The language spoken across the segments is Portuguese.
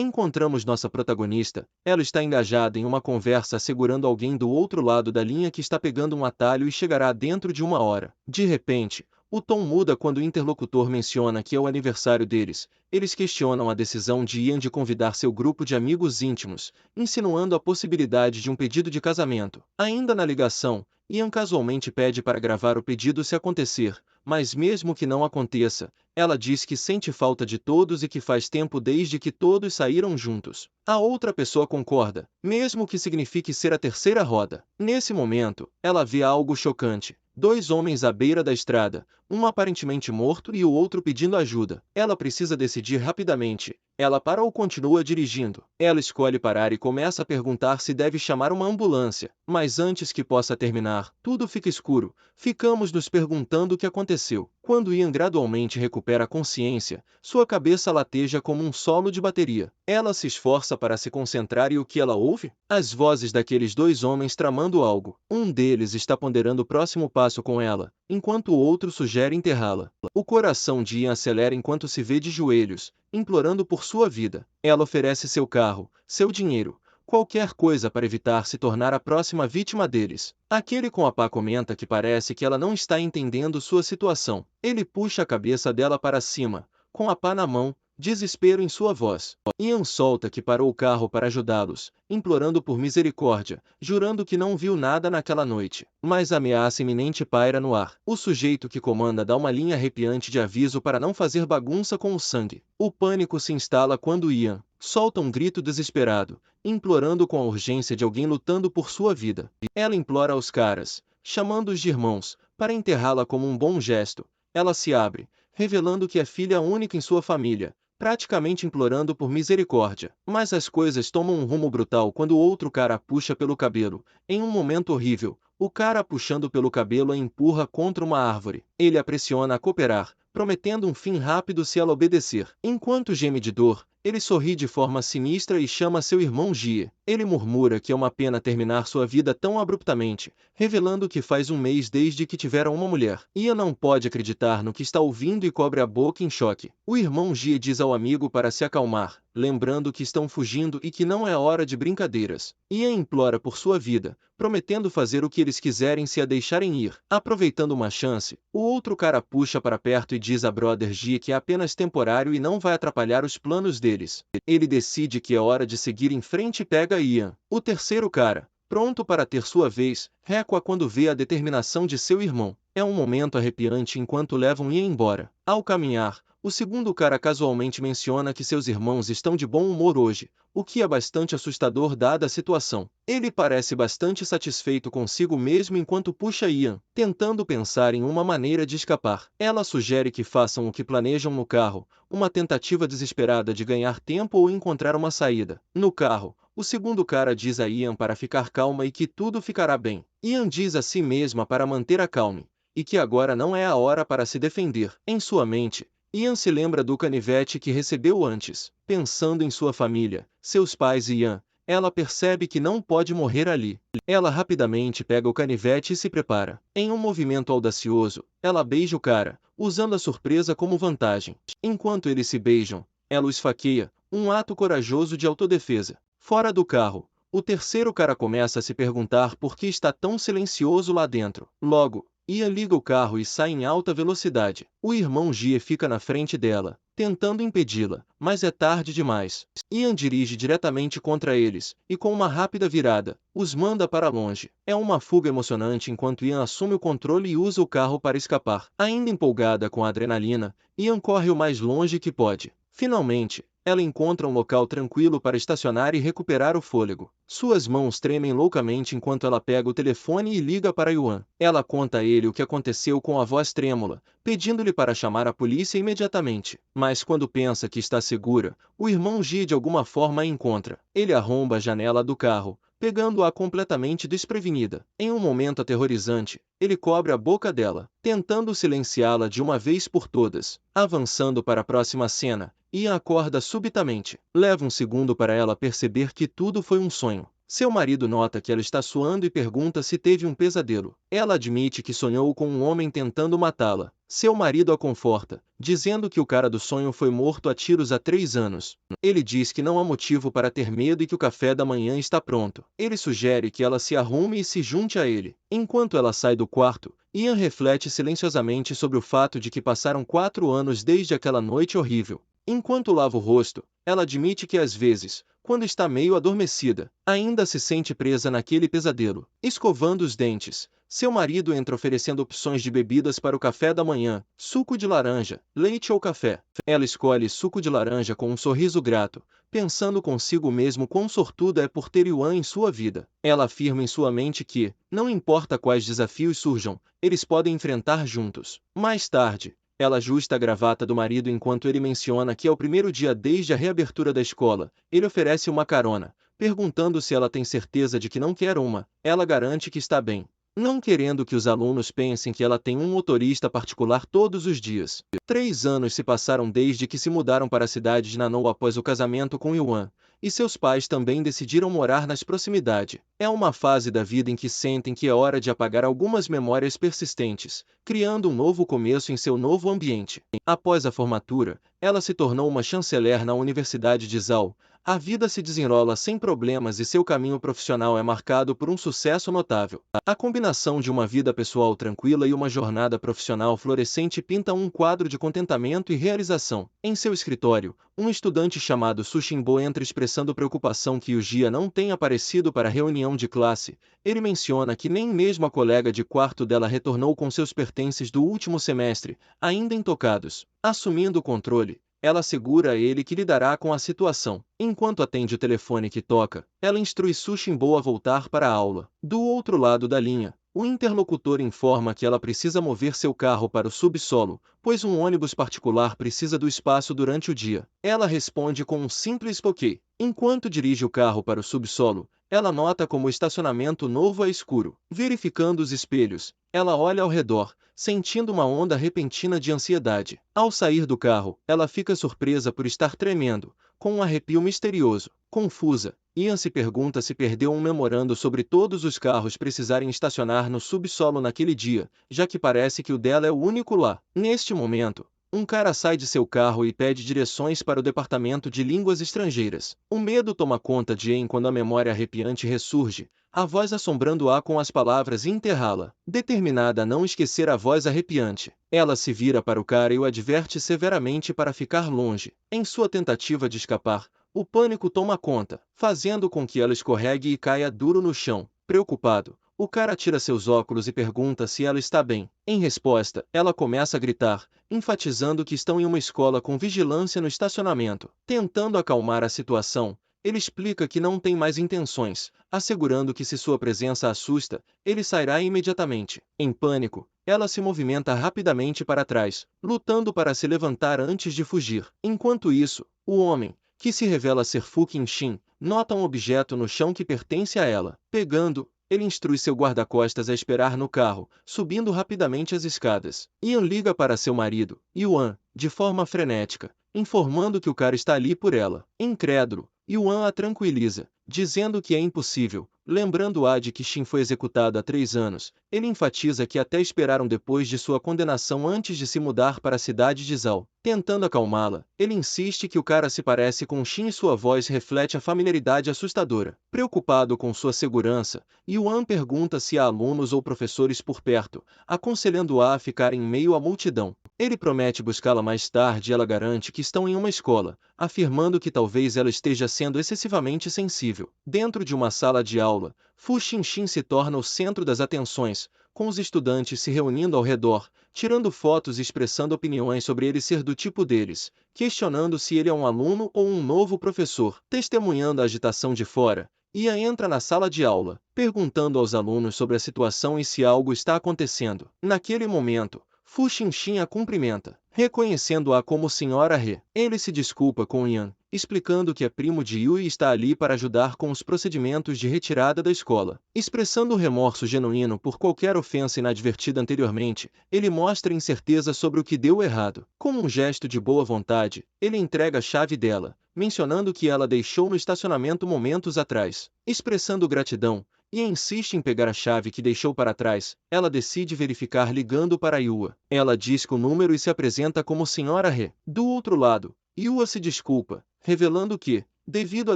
Encontramos nossa protagonista. Ela está engajada em uma conversa assegurando alguém do outro lado da linha que está pegando um atalho e chegará dentro de 1 hora. De repente, o tom muda quando o interlocutor menciona que é o aniversário deles. Eles questionam a decisão de Ian de convidar seu grupo de amigos íntimos, insinuando a possibilidade de um pedido de casamento. Ainda na ligação, Ian casualmente pede para gravar o pedido se acontecer, mas mesmo que não aconteça, ela diz que sente falta de todos e que faz tempo desde que todos saíram juntos. A outra pessoa concorda, mesmo que signifique ser a terceira roda. Nesse momento, ela vê algo chocante. 2 homens à beira da estrada, um aparentemente morto e o outro pedindo ajuda. Ela precisa decidir rapidamente. Ela para ou continua dirigindo. Ela escolhe parar e começa a perguntar se deve chamar uma ambulância. Mas antes que possa terminar, tudo fica escuro. Ficamos nos perguntando o que aconteceu. Quando Ian gradualmente recupera a consciência, sua cabeça lateja como um solo de bateria. Ela se esforça para se concentrar e o que ela ouve? As vozes daqueles 2 homens tramando algo. Um deles está ponderando o próximo passo com ela, enquanto o outro sugere enterrá-la. O coração de Ian acelera enquanto se vê de joelhos, implorando por sua vida. Ela oferece seu carro, seu dinheiro, qualquer coisa para evitar se tornar a próxima vítima deles. Aquele com a pá comenta que parece que ela não está entendendo sua situação. Ele puxa a cabeça dela para cima, com a pá na mão, desespero em sua voz. Ian solta que parou o carro para ajudá-los, implorando por misericórdia, jurando que não viu nada naquela noite. Mas a ameaça iminente paira no ar. O sujeito que comanda dá uma linha arrepiante de aviso para não fazer bagunça com o sangue. O pânico se instala quando Ian solta um grito desesperado, implorando com a urgência de alguém lutando por sua vida. Ela implora aos caras, chamando-os de irmãos, para enterrá-la como um bom gesto. Ela se abre, revelando que é filha única em sua família, praticamente implorando por misericórdia. Mas as coisas tomam um rumo brutal quando o outro cara a puxa pelo cabelo. Em um momento horrível, o cara a puxando pelo cabelo a empurra contra uma árvore. Ele a pressiona a cooperar, prometendo um fim rápido se ela obedecer. Enquanto geme de dor, ele sorri de forma sinistra e chama seu irmão Gie. Ele murmura que é uma pena terminar sua vida tão abruptamente, revelando que faz um mês desde que tivera uma mulher. Ian não pode acreditar no que está ouvindo e cobre a boca em choque. O irmão Gie diz ao amigo para se acalmar, lembrando que estão fugindo e que não é hora de brincadeiras. Ian implora por sua vida, prometendo fazer o que eles quiserem se a deixarem ir. Aproveitando uma chance, o outro cara puxa para perto e diz a Brother Gie que é apenas temporário e não vai atrapalhar os planos deles. Ele decide que é hora de seguir em frente e pega Ian. O terceiro cara, pronto para ter sua vez, recua quando vê a determinação de seu irmão. É um momento arrepiante enquanto levam Ian embora. Ao caminhar, o segundo cara casualmente menciona que seus irmãos estão de bom humor hoje, o que é bastante assustador dada a situação. Ele parece bastante satisfeito consigo mesmo enquanto puxa Ian, tentando pensar em uma maneira de escapar. Ela sugere que façam o que planejam no carro, uma tentativa desesperada de ganhar tempo ou encontrar uma saída. No carro, o segundo cara diz a Ian para ficar calma e que tudo ficará bem. Ian diz a si mesma para manter a calma, e que agora não é a hora para se defender. Em sua mente, Ian se lembra do canivete que recebeu antes. Pensando em sua família, seus pais e Ian, ela percebe que não pode morrer ali. Ela rapidamente pega o canivete e se prepara. Em um movimento audacioso, ela beija o cara, usando a surpresa como vantagem. Enquanto eles se beijam, ela o esfaqueia, um ato corajoso de autodefesa. Fora do carro, o terceiro cara começa a se perguntar por que está tão silencioso lá dentro. Logo, Ian liga o carro e sai em alta velocidade. O irmão Gie fica na frente dela, tentando impedi-la, mas é tarde demais. Ian dirige diretamente contra eles, e com uma rápida virada, os manda para longe. É uma fuga emocionante enquanto Ian assume o controle e usa o carro para escapar. Ainda empolgada com a adrenalina, Ian corre o mais longe que pode. Finalmente, ela encontra um local tranquilo para estacionar e recuperar o fôlego. Suas mãos tremem loucamente enquanto ela pega o telefone e liga para Yuan. Ela conta a ele o que aconteceu com a voz trêmula, pedindo-lhe para chamar a polícia imediatamente. Mas quando pensa que está segura, o irmão Gie de alguma forma a encontra. Ele arromba a janela do carro, pegando-a completamente desprevenida. Em um momento aterrorizante, ele cobre a boca dela, tentando silenciá-la de uma vez por todas. Avançando para a próxima cena, Ian acorda subitamente. Leva um segundo para ela perceber que tudo foi um sonho. Seu marido nota que ela está suando e pergunta se teve um pesadelo. Ela admite que sonhou com um homem tentando matá-la. Seu marido a conforta, dizendo que o cara do sonho foi morto a tiros há 3 anos. Ele diz que não há motivo para ter medo e que o café da manhã está pronto. Ele sugere que ela se arrume e se junte a ele. Enquanto ela sai do quarto, Ian reflete silenciosamente sobre o fato de que passaram 4 anos desde aquela noite horrível. Enquanto lava o rosto, ela admite que às vezes, quando está meio adormecida, ainda se sente presa naquele pesadelo. Escovando os dentes, seu marido entra oferecendo opções de bebidas para o café da manhã: suco de laranja, leite ou café. Ela escolhe suco de laranja com um sorriso grato, pensando consigo mesmo quão sortuda é por ter Yuan em sua vida. Ela afirma em sua mente que, não importa quais desafios surjam, eles podem enfrentar juntos. Mais tarde, ela ajusta a gravata do marido enquanto ele menciona que é o primeiro dia desde a reabertura da escola. Ele oferece uma carona, perguntando se ela tem certeza de que não quer uma. Ela garante que está bem, não querendo que os alunos pensem que ela tem um motorista particular todos os dias. 3 anos se passaram desde que se mudaram para a cidade de Nanou após o casamento com Yuan, e seus pais também decidiram morar nas proximidades. É uma fase da vida em que sentem que é hora de apagar algumas memórias persistentes, criando um novo começo em seu novo ambiente. Após a formatura, ela se tornou uma chanceler na Universidade de Zhao. A vida se desenrola sem problemas e seu caminho profissional é marcado por um sucesso notável. A combinação de uma vida pessoal tranquila e uma jornada profissional florescente pinta um quadro de contentamento e realização. Em seu escritório, um estudante chamado Su Xinbo entra expressando preocupação que Yujia não tenha aparecido para a reunião de classe. Ele menciona que nem mesmo a colega de quarto dela retornou com seus pertences do último semestre, ainda intocados. Assumindo o controle, ela assegura a ele que lidará com a situação. Enquanto atende o telefone que toca, ela instrui Su Xinbo a voltar para a aula. Do outro lado da linha, o interlocutor informa que ela precisa mover seu carro para o subsolo, pois um ônibus particular precisa do espaço durante o dia. Ela responde com um simples ok. Enquanto dirige o carro para o subsolo, ela nota como o estacionamento novo é escuro. Verificando os espelhos, ela olha ao redor, sentindo uma onda repentina de ansiedade. Ao sair do carro, ela fica surpresa por estar tremendo, com um arrepio misterioso. Confusa, Ian se pergunta se perdeu um memorando sobre todos os carros precisarem estacionar no subsolo naquele dia, já que parece que o dela é o único lá. Neste momento, um cara sai de seu carro e pede direções para o departamento de línguas estrangeiras. O medo toma conta de Ian quando a memória arrepiante ressurge, a voz assombrando-a com as palavras enterrá-la. Determinada a não esquecer a voz arrepiante, ela se vira para o cara e o adverte severamente para ficar longe. Em sua tentativa de escapar, o pânico toma conta, fazendo com que ela escorregue e caia duro no chão. Preocupado, o cara tira seus óculos e pergunta se ela está bem. Em resposta, ela começa a gritar, enfatizando que estão em uma escola com vigilância no estacionamento. Tentando acalmar a situação, ele explica que não tem mais intenções, assegurando que se sua presença assusta, ele sairá imediatamente. Em pânico, ela se movimenta rapidamente para trás, lutando para se levantar antes de fugir. Enquanto isso, o homem, que se revela ser Fu Qinxin, nota um objeto no chão que pertence a ela. Pegando, ele instrui seu guarda-costas a esperar no carro, subindo rapidamente as escadas. Ian liga para seu marido, Yuan, de forma frenética, informando que o cara está ali por ela. Incrédulo, Yuan a tranquiliza, dizendo que é impossível. Lembrando-a de que Xin foi executado há 3 anos, ele enfatiza que até esperaram depois de sua condenação antes de se mudar para a cidade de Zhao. Tentando acalmá-la, ele insiste que o cara se parece com Xin e sua voz reflete a familiaridade assustadora. Preocupado com sua segurança, Yuan pergunta se há alunos ou professores por perto, aconselhando-a a ficar em meio à multidão. Ele promete buscá-la mais tarde e ela garante que estão em uma escola, afirmando que talvez ela esteja sendo excessivamente sensível. Dentro de uma sala de aula, Fu Xinxin se torna o centro das atenções, com os estudantes se reunindo ao redor, tirando fotos e expressando opiniões sobre ele ser do tipo deles, questionando se ele é um aluno ou um novo professor. Testemunhando a agitação de fora, Ian entra na sala de aula, perguntando aos alunos sobre a situação e se algo está acontecendo. Naquele momento, Fu Xinxin a cumprimenta, reconhecendo-a como Senhora He. Ele se desculpa com Ian, explicando que é primo de Yui e está ali para ajudar com os procedimentos de retirada da escola. Expressando remorso genuíno por qualquer ofensa inadvertida anteriormente, ele mostra incerteza sobre o que deu errado. Com um gesto de boa vontade, ele entrega a chave dela, mencionando que ela deixou no estacionamento momentos atrás. Expressando gratidão, e insiste em pegar a chave que deixou para trás, ela decide verificar ligando para Yua. Ela diz que o número e se apresenta como Sra. He. Do outro lado, Yua se desculpa, revelando que, devido à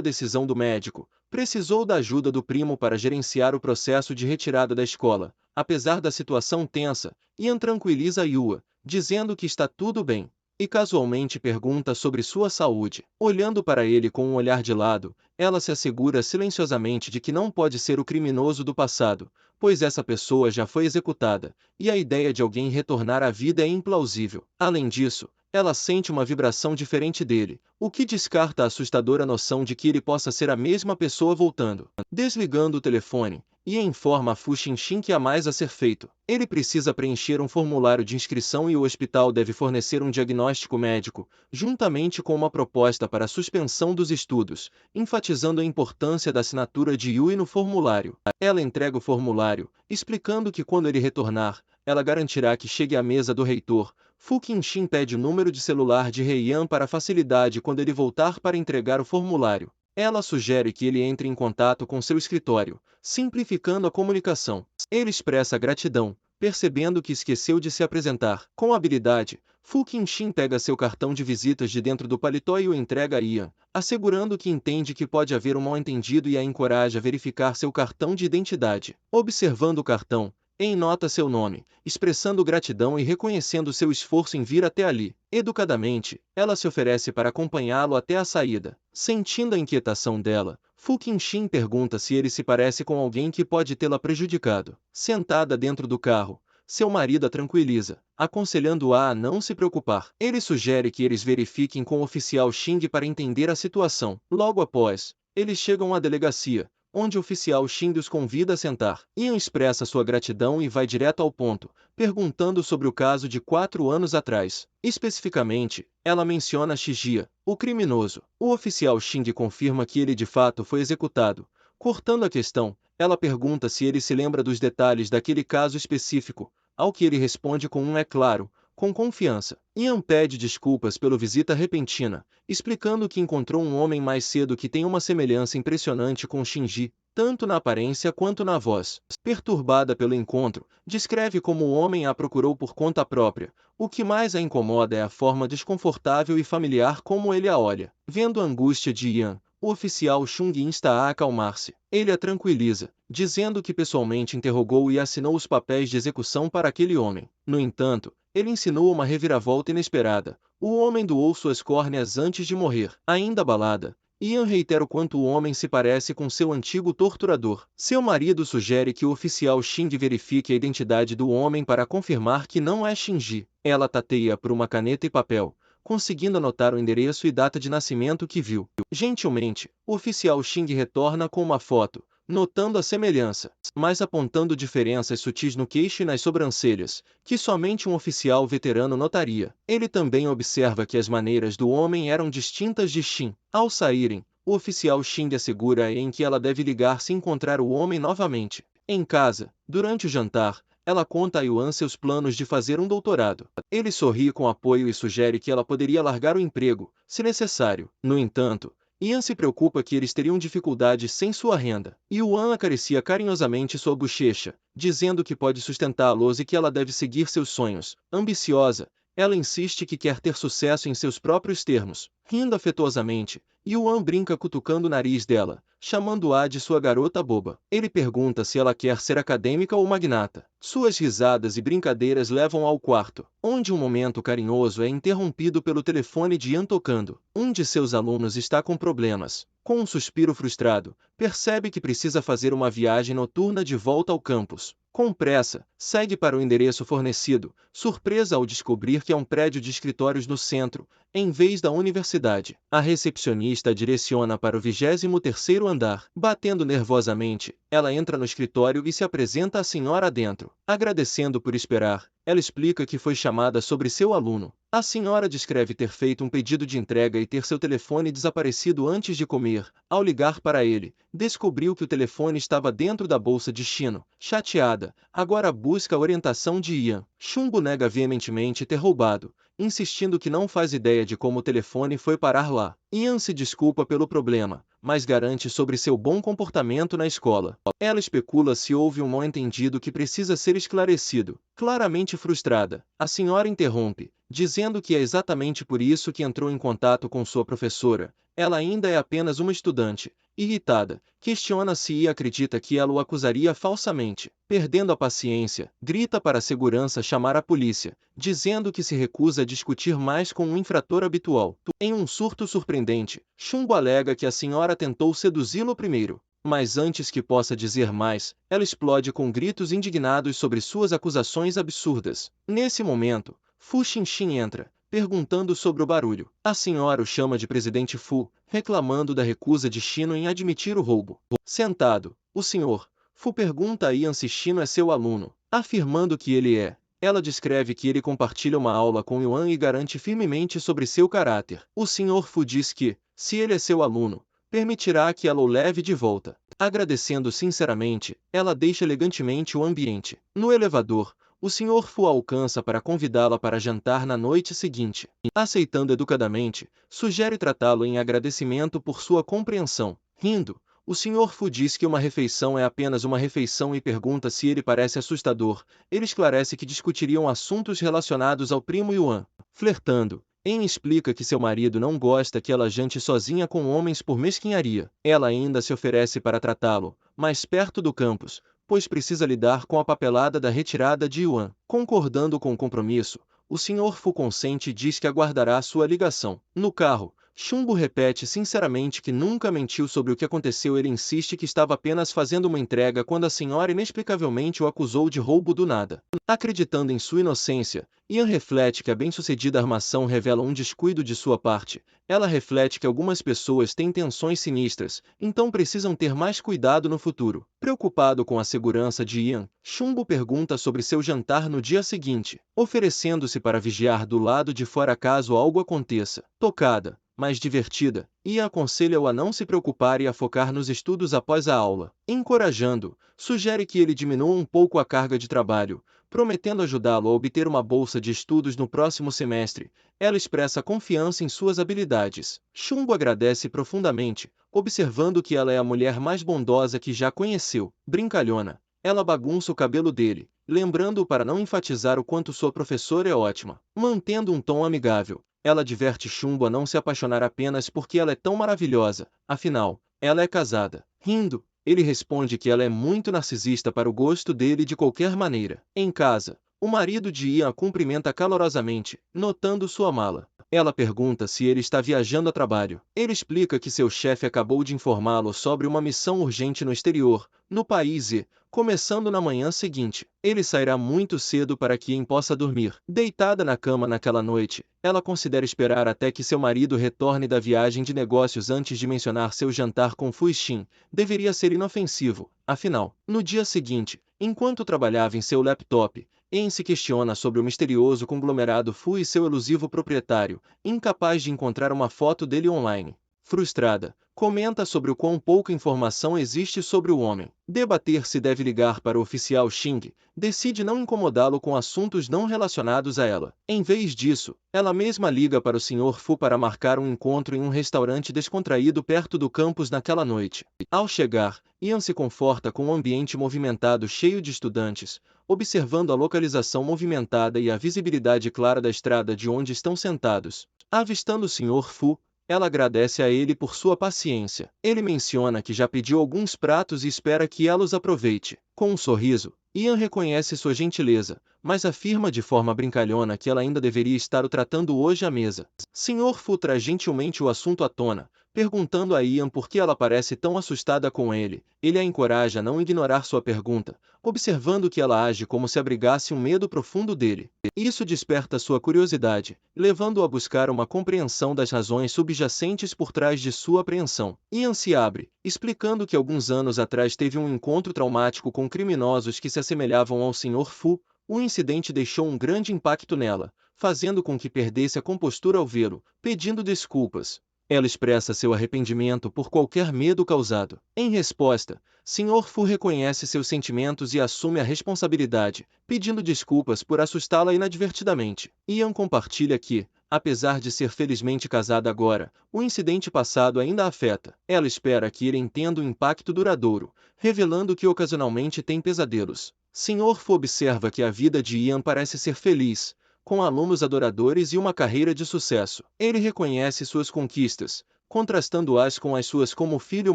decisão do médico, precisou da ajuda do primo para gerenciar o processo de retirada da escola. Apesar da situação tensa, Ian tranquiliza Yua, dizendo que está tudo bem, e casualmente pergunta sobre sua saúde. Olhando para ele com um olhar de lado, ela se assegura silenciosamente de que não pode ser o criminoso do passado, pois essa pessoa já foi executada, e a ideia de alguém retornar à vida é implausível. Além disso, ela sente uma vibração diferente dele, o que descarta a assustadora noção de que ele possa ser a mesma pessoa voltando. Desligando o telefone, e informa a Fu Xinxin que há mais a ser feito. Ele precisa preencher um formulário de inscrição e o hospital deve fornecer um diagnóstico médico, juntamente com uma proposta para a suspensão dos estudos, enfatizando a importância da assinatura de Yui no formulário. Ela entrega o formulário, explicando que quando ele retornar, ela garantirá que chegue à mesa do reitor. Fu Qinxin pede o número de celular de Heian para facilidade quando ele voltar para entregar o formulário. Ela sugere que ele entre em contato com seu escritório, simplificando a comunicação. Ele expressa gratidão, percebendo que esqueceu de se apresentar. Com habilidade, Fu Qinxin pega seu cartão de visitas de dentro do paletó e o entrega a Ian, assegurando que entende que pode haver um mal-entendido e a encoraja a verificar seu cartão de identidade. Observando o cartão, Ian nota seu nome, expressando gratidão e reconhecendo seu esforço em vir até ali. Educadamente, ela se oferece para acompanhá-lo até a saída. Sentindo a inquietação dela, Fu Qinxin pergunta se ele se parece com alguém que pode tê-la prejudicado. Sentada dentro do carro, seu marido a tranquiliza, aconselhando-a a não se preocupar. Ele sugere que eles verifiquem com o oficial Xing para entender a situação. Logo após, eles chegam à delegacia, onde o oficial Xing os convida a sentar. Ian expressa sua gratidão e vai direto ao ponto, perguntando sobre o caso de 4 anos atrás. Especificamente, ela menciona Shijia, o criminoso. O oficial Xing confirma que ele de fato foi executado. Cortando a questão, ela pergunta se ele se lembra dos detalhes daquele caso específico, ao que ele responde com um é claro, com confiança. Ian pede desculpas pela visita repentina, explicando que encontrou um homem mais cedo que tem uma semelhança impressionante com Shinji, tanto na aparência quanto na voz. Perturbada pelo encontro, descreve como o homem a procurou por conta própria. O que mais a incomoda é a forma desconfortável e familiar como ele a olha. Vendo a angústia de Ian, o oficial Chung insta a acalmar-se. Ele a tranquiliza, dizendo que pessoalmente interrogou e assinou os papéis de execução para aquele homem. No entanto, ele insinuou uma reviravolta inesperada. O homem doou suas córneas antes de morrer. Ainda abalada, Ian reitera o quanto o homem se parece com seu antigo torturador. Seu marido sugere que o oficial Xing verifique a identidade do homem para confirmar que não é Shinji. Ela tateia por uma caneta e papel, conseguindo anotar o endereço e data de nascimento que viu. Gentilmente, o oficial Xing retorna com uma foto, notando a semelhança, mas apontando diferenças sutis no queixo e nas sobrancelhas, que somente um oficial veterano notaria. Ele também observa que as maneiras do homem eram distintas de Xin. Ao saírem, o oficial Xing assegura em que ela deve ligar se encontrar o homem novamente. Em casa, durante o jantar, ela conta a Yuan seus planos de fazer um doutorado. Ele sorri com apoio e sugere que ela poderia largar o emprego, se necessário. No entanto, Ian se preocupa que eles teriam dificuldades sem sua renda. Yuan acaricia carinhosamente sua bochecha, dizendo que pode sustentá-los e que ela deve seguir seus sonhos. Ambiciosa, ela insiste que quer ter sucesso em seus próprios termos. Rindo afetuosamente, Yuan brinca cutucando o nariz dela, chamando-a de sua garota boba. Ele pergunta se ela quer ser acadêmica ou magnata. Suas risadas e brincadeiras levam ao quarto, onde um momento carinhoso é interrompido pelo telefone de Ian tocando. Um de seus alunos está com problemas. Com um suspiro frustrado, percebe que precisa fazer uma viagem noturna de volta ao campus. Com pressa, segue para o endereço fornecido, surpresa ao descobrir que é um prédio de escritórios no centro, em vez da universidade. A recepcionista a direciona para o 23º andar. Batendo nervosamente, ela entra no escritório e se apresenta à senhora dentro. Agradecendo por esperar, ela explica que foi chamada sobre seu aluno. A senhora descreve ter feito um pedido de entrega e ter seu telefone desaparecido antes de comer. Ao ligar para ele, descobriu que o telefone estava dentro da bolsa de Shino. Chateada, agora busca a orientação de Ian. Chumbo nega veementemente ter roubado, insistindo que não faz ideia de como o telefone foi parar lá. Ian se desculpa pelo problema, mas garante sobre seu bom comportamento na escola. Ela especula se houve um mal-entendido que precisa ser esclarecido. Claramente frustrada, a senhora interrompe, dizendo que é exatamente por isso que entrou em contato com sua professora. Ela ainda é apenas uma estudante. Irritada, questiona se Ian acredita que ela o acusaria falsamente. Perdendo a paciência, grita para a segurança chamar a polícia, dizendo que se recusa a discutir mais com um infrator habitual. Em um surto surpreendente, Chumbo alega que a senhora tentou seduzi-lo primeiro. Mas antes que possa dizer mais, ela explode com gritos indignados sobre suas acusações absurdas. Nesse momento, Fu Xinxin entra, perguntando sobre o barulho. A senhora o chama de Presidente Fu, reclamando da recusa de Shino em admitir o roubo. Sentado, o senhor Fu pergunta a Ian se Shino é seu aluno, afirmando que ele é. Ela descreve que ele compartilha uma aula com Yuan e garante firmemente sobre seu caráter. O senhor Fu diz que, se ele é seu aluno, permitirá que ela o leve de volta. Agradecendo sinceramente, ela deixa elegantemente o ambiente. No elevador, o senhor Fu a alcança para convidá-la para jantar na noite seguinte. Aceitando educadamente, sugere tratá-lo em agradecimento por sua compreensão. Rindo, o senhor Fu diz que uma refeição é apenas uma refeição e pergunta se ele parece assustador. Ele esclarece que discutiriam assuntos relacionados ao primo Yuan. Flertando, Ian explica que seu marido não gosta que ela jante sozinha com homens por mesquinharia. Ela ainda se oferece para tratá-lo, mais perto do campus, pois precisa lidar com a papelada da retirada de Yuan. Concordando com o compromisso, o senhor Fu consente e diz que aguardará sua ligação. No carro, Chumbo repete sinceramente que nunca mentiu sobre o que aconteceu. Ele insiste que estava apenas fazendo uma entrega quando a senhora inexplicavelmente o acusou de roubo do nada. Acreditando em sua inocência, Ian reflete que a bem-sucedida armação revela um descuido de sua parte. Ela reflete que algumas pessoas têm intenções sinistras, então precisam ter mais cuidado no futuro. Preocupado com a segurança de Ian, Chumbo pergunta sobre seu jantar no dia seguinte, oferecendo-se para vigiar do lado de fora caso algo aconteça. Tocada, mais divertida, Ian aconselha-o a não se preocupar e a focar nos estudos após a aula. Encorajando, sugere que ele diminua um pouco a carga de trabalho, prometendo ajudá-lo a obter uma bolsa de estudos no próximo semestre. Ela expressa confiança em suas habilidades. Chumbo agradece profundamente, observando que ela é a mulher mais bondosa que já conheceu. Brincalhona, ela bagunça o cabelo dele, lembrando-o para não enfatizar o quanto sua professora é ótima. Mantendo um tom amigável, ela adverte Chumbo a não se apaixonar apenas porque ela é tão maravilhosa, afinal, ela é casada. Rindo, ele responde que ela é muito narcisista para o gosto dele de qualquer maneira. Em casa, o marido de Ian a cumprimenta calorosamente, notando sua mala. Ela pergunta se ele está viajando a trabalho. Ele explica que seu chefe acabou de informá-lo sobre uma missão urgente no exterior, no país e, começando na manhã seguinte, ele sairá muito cedo para que Ian possa dormir. Deitada na cama naquela noite, ela considera esperar até que seu marido retorne da viagem de negócios antes de mencionar seu jantar com Fu Xin. Deveria ser inofensivo, afinal. No dia seguinte, enquanto trabalhava em seu laptop, Ian se questiona sobre o misterioso conglomerado Fu e seu elusivo proprietário, incapaz de encontrar uma foto dele online. Frustrada, comenta sobre o quão pouca informação existe sobre o homem. Debater se deve ligar para o oficial Xing, decide não incomodá-lo com assuntos não relacionados a ela. Em vez disso, ela mesma liga para o Sr. Fu para marcar um encontro em um restaurante descontraído perto do campus naquela noite. Ao chegar, Ian se conforta com um ambiente movimentado cheio de estudantes, observando a localização movimentada e a visibilidade clara da estrada de onde estão sentados. Avistando o Sr. Fu, ela agradece a ele por sua paciência. Ele menciona que já pediu alguns pratos e espera que ela os aproveite. Com um sorriso, Ian reconhece sua gentileza, mas afirma de forma brincalhona que ela ainda deveria estar o tratando hoje à mesa. Sr. Fu traz gentilmente o assunto à tona, perguntando a Ian por que ela parece tão assustada com ele. Ele a encoraja a não ignorar sua pergunta, observando que ela age como se abrigasse um medo profundo dele. Isso desperta sua curiosidade, levando-o a buscar uma compreensão das razões subjacentes por trás de sua apreensão. Ian se abre, explicando que alguns anos atrás teve um encontro traumático com criminosos que se assemelhavam ao Sr. Fu. O incidente deixou um grande impacto nela, fazendo com que perdesse a compostura ao vê-lo, pedindo desculpas. Ela expressa seu arrependimento por qualquer medo causado. Em resposta, Sr. Fu reconhece seus sentimentos e assume a responsabilidade, pedindo desculpas por assustá-la inadvertidamente. Ian compartilha que, Apesar de ser felizmente casada agora, o incidente passado ainda a afeta. Ela espera que ele entenda o impacto duradouro, revelando que ocasionalmente tem pesadelos. Sr. Fu observa que a vida de Ian parece ser feliz, com alunos adoradores e uma carreira de sucesso. Ele reconhece suas conquistas, contrastando-as com as suas como o filho